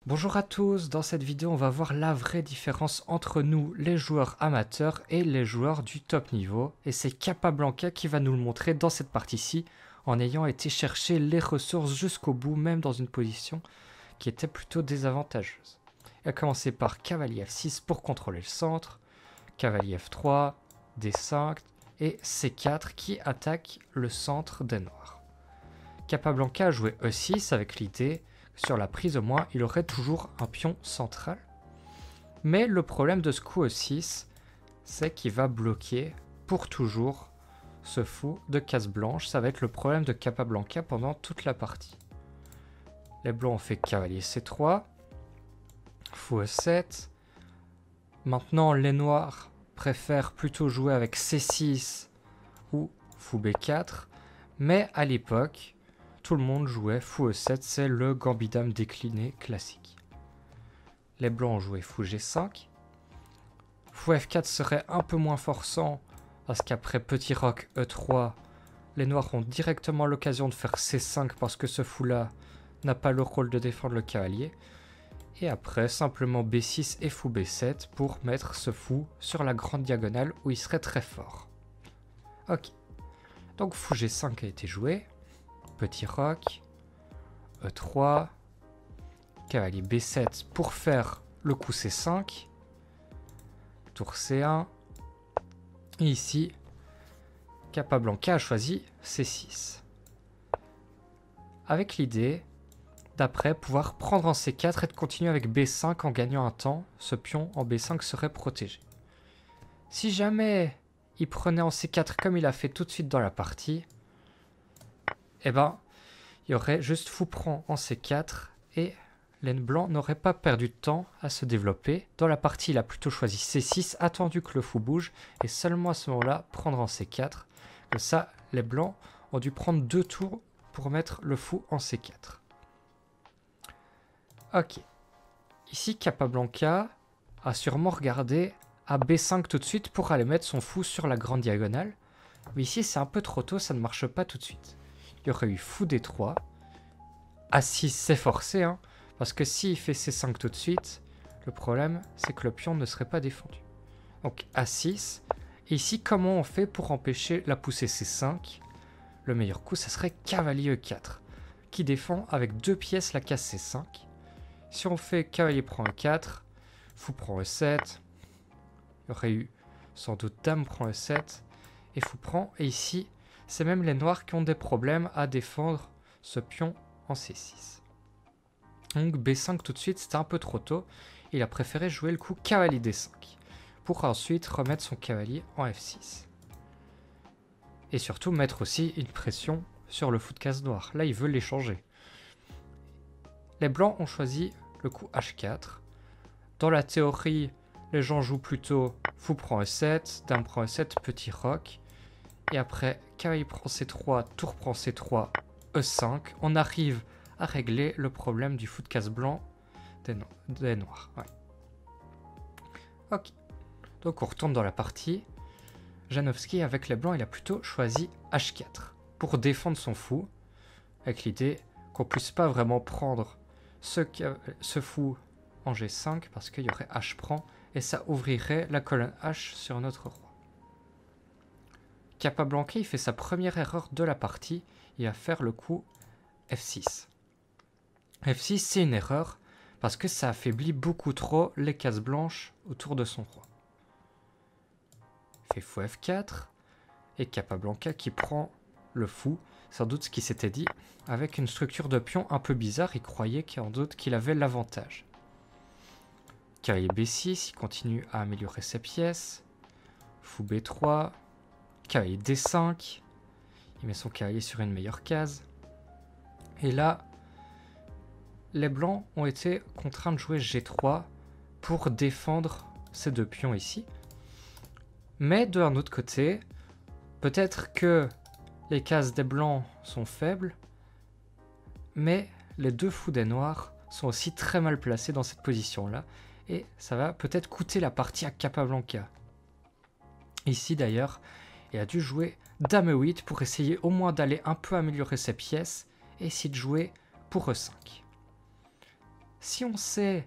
Bonjour à tous, dans cette vidéo on va voir la vraie différence entre nous, les joueurs amateurs et les joueurs du top niveau. Et c'est Capablanca qui va nous le montrer dans cette partie-ci, en ayant été chercher les ressources jusqu'au bout, même dans une position qui était plutôt désavantageuse. Il a commencé par cavalier F6 pour contrôler le centre, cavalier F3, D5 et C4 qui attaque le centre des noirs. Capablanca a joué E6 avec l'idée sur la prise au moins, il aurait toujours un pion central. Mais le problème de ce coup E6, c'est qu'il va bloquer pour toujours ce fou de case blanche. Ça va être le problème de Capablanca pendant toute la partie. Les blancs ont fait cavalier C3, fou E7. Maintenant, les noirs préfèrent plutôt jouer avec C6 ou fou B4. Mais à l'époque, tout le monde jouait fou E7, c'est le gambit dame décliné classique. Les blancs ont joué fou G5. Fou F4 serait un peu moins forçant parce qu'après petit roc E3, les noirs ont directement l'occasion de faire C5 parce que ce fou là n'a pas le rôle de défendre le cavalier. Et après simplement B6 et fou B7 pour mettre ce fou sur la grande diagonale où il serait très fort. Ok, donc fou G5 a été joué. Petit roc, E3, cavalier B7 pour faire le coup C5, tour C1, et ici, Capablanca a choisi C6. Avec l'idée d'après pouvoir prendre en C4 et de continuer avec B5 en gagnant un temps, ce pion en B5 serait protégé. Si jamais il prenait en C4 comme il a fait tout de suite dans la partie, eh ben, il y aurait juste fou prend en C4 et l'aine blanc n'aurait pas perdu de temps à se développer. Dans la partie, il a plutôt choisi C6, attendu que le fou bouge, et seulement à ce moment-là, prendre en C4. Comme ça, les blancs ont dû prendre 2 tours pour mettre le fou en C4. Ok. Ici, Capablanca a sûrement regardé à B5 tout de suite pour aller mettre son fou sur la grande diagonale. Mais ici, c'est un peu trop tôt, ça ne marche pas tout de suite. Il y aurait eu fou D3. A6, c'est forcé, hein, parce que s'il fait C5 tout de suite, le problème, c'est que le pion ne serait pas défendu. Donc A6. Et ici, comment on fait pour empêcher la poussée C5? Le meilleur coup, ça serait cavalier E4, qui défend avec 2 pièces la case C5. Si on fait cavalier prend E4, fou prend E7, il y aurait eu sans doute dame prend E7, et fou prend, et ici, c'est même les noirs qui ont des problèmes à défendre ce pion en C6. Donc B5 tout de suite, c'était un peu trop tôt. Il a préféré jouer le coup cavalier D5 pour ensuite remettre son cavalier en F6. Et surtout mettre aussi une pression sur le fou de case noire. Là, il veut l'échanger. Les blancs ont choisi le coup H4. Dans la théorie, les gens jouent plutôt fou prend E7, dame prend E7, petit roc. Et après, cavalier prend C3, tour prend C3, E5. On arrive à régler le problème du fou de case blanc des noirs. Ouais. Ok. Donc on retourne dans la partie. Janowski, avec les blancs, il a plutôt choisi H4 pour défendre son fou, avec l'idée qu'on puisse pas vraiment prendre ce fou en G5 parce qu'il y aurait H prend et ça ouvrirait la colonne H sur notre roi. Capablanca, il fait sa première erreur de la partie, il va faire le coup F6. F6, c'est une erreur parce que ça affaiblit beaucoup trop les cases blanches autour de son roi. Il fait fou F4 et Capablanca qui prend le fou, sans doute ce qu'il s'était dit, avec une structure de pion un peu bizarre, il croyait sans doute qu'il avait l'avantage. Cavalier B6, il continue à améliorer ses pièces. Fou B3, cavalier D5, il met son cavalier sur une meilleure case. Et là, les blancs ont été contraints de jouer G3 pour défendre ces 2 pions ici. Mais de un autre côté, peut-être que les cases des blancs sont faibles, mais les 2 fous des noirs sont aussi très mal placés dans cette position-là. Et ça va peut-être coûter la partie à Capablanca. Ici d'ailleurs, il a dû jouer dame E8 pour essayer au moins d'aller un peu améliorer ses pièces et essayer de jouer pour E5. Si on sait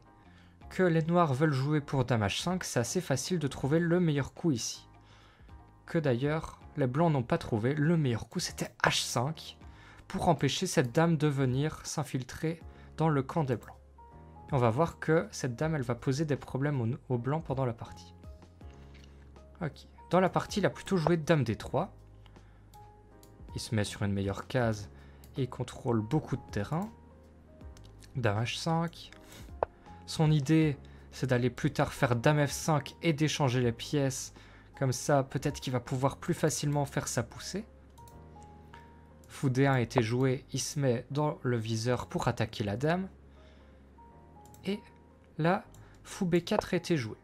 que les noirs veulent jouer pour dame h5, c'est assez facile de trouver le meilleur coup ici. Que d'ailleurs, les blancs n'ont pas trouvé. Le meilleur coup, c'était h5 pour empêcher cette dame de venir s'infiltrer dans le camp des blancs. Et on va voir que cette dame, elle va poser des problèmes aux blancs pendant la partie. Ok. Dans la partie, il a plutôt joué dame d3. Il se met sur une meilleure case et il contrôle beaucoup de terrain. Dame h5. Son idée, c'est d'aller plus tard faire dame f5 et d'échanger les pièces. Comme ça, peut-être qu'il va pouvoir plus facilement faire sa poussée. Fou d1 a été joué, il se met dans le viseur pour attaquer la dame. Et là, fou b4 a été joué.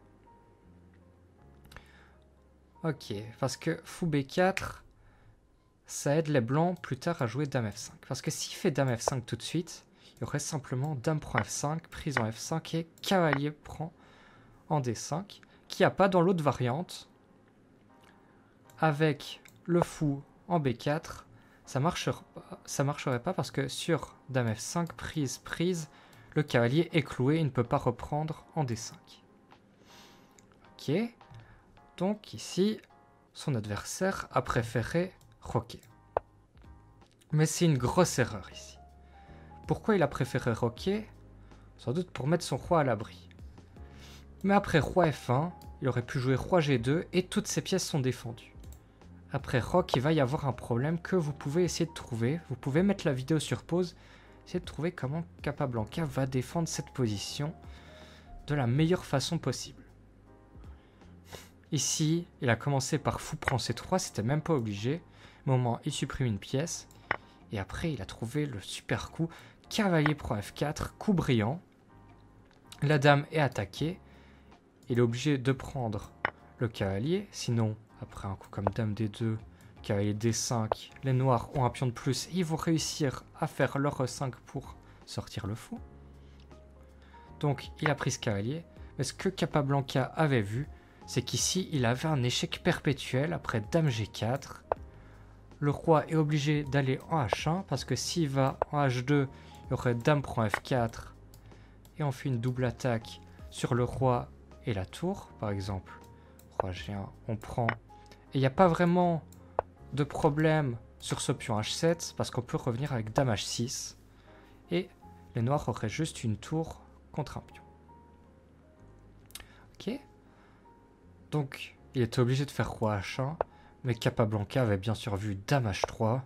Ok, parce que fou b4, ça aide les blancs plus tard à jouer dame f5. Parce que s'il fait dame f5 tout de suite, il y aurait simplement dame prend f5, prise en f5 et cavalier prend en d5, qui n'y a pas dans l'autre variante. Avec le fou en b4, ça marcherait pas parce que sur dame f5, prise, prise, le cavalier est cloué, il ne peut pas reprendre en d5. Ok, donc ici, son adversaire a préféré roquer. Mais c'est une grosse erreur ici. Pourquoi il a préféré roquer? Sans doute pour mettre son roi à l'abri. Mais après roi f1, il aurait pu jouer roi g2 et toutes ses pièces sont défendues. Après roc, il va y avoir un problème que vous pouvez essayer de trouver. Vous pouvez mettre la vidéo sur pause, essayer de trouver comment Capablanca va défendre cette position de la meilleure façon possible. Ici, il a commencé par fou prend c3, c'était même pas obligé. Au moment, il supprime une pièce. Et après, il a trouvé le super coup. Cavalier prend f4, coup brillant. La dame est attaquée. Il est obligé de prendre le cavalier, sinon... Après un coup comme dame d2, cavalier d5, les noirs ont un pion de plus. Ils vont réussir à faire leur e5 pour sortir le fou. Donc il a pris ce cavalier. Mais ce que Capablanca avait vu, c'est qu'ici il avait un échec perpétuel après dame g4. Le roi est obligé d'aller en h1 parce que s'il va en h2, il y aurait dame prend f4. Et on fait une double attaque sur le roi et la tour, par exemple. Roi g1, on prend... Et il n'y a pas vraiment de problème sur ce pion h7 parce qu'on peut revenir avec dame h6 et les noirs auraient juste une tour contre un pion. Ok. Donc il était obligé de faire roi h1, mais Capablanca avait bien sûr vu dame h3.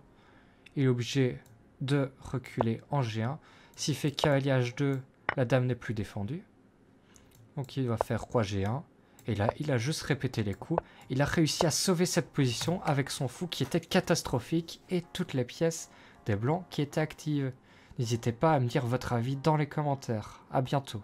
Il est obligé de reculer en g1. S'il fait cavalier h2, la dame n'est plus défendue. Donc il va faire roi g1. Et là, il a juste répété les coups. Il a réussi à sauver cette position avec son fou qui était catastrophique et toutes les pièces des blancs qui étaient actives. N'hésitez pas à me dire votre avis dans les commentaires. À bientôt.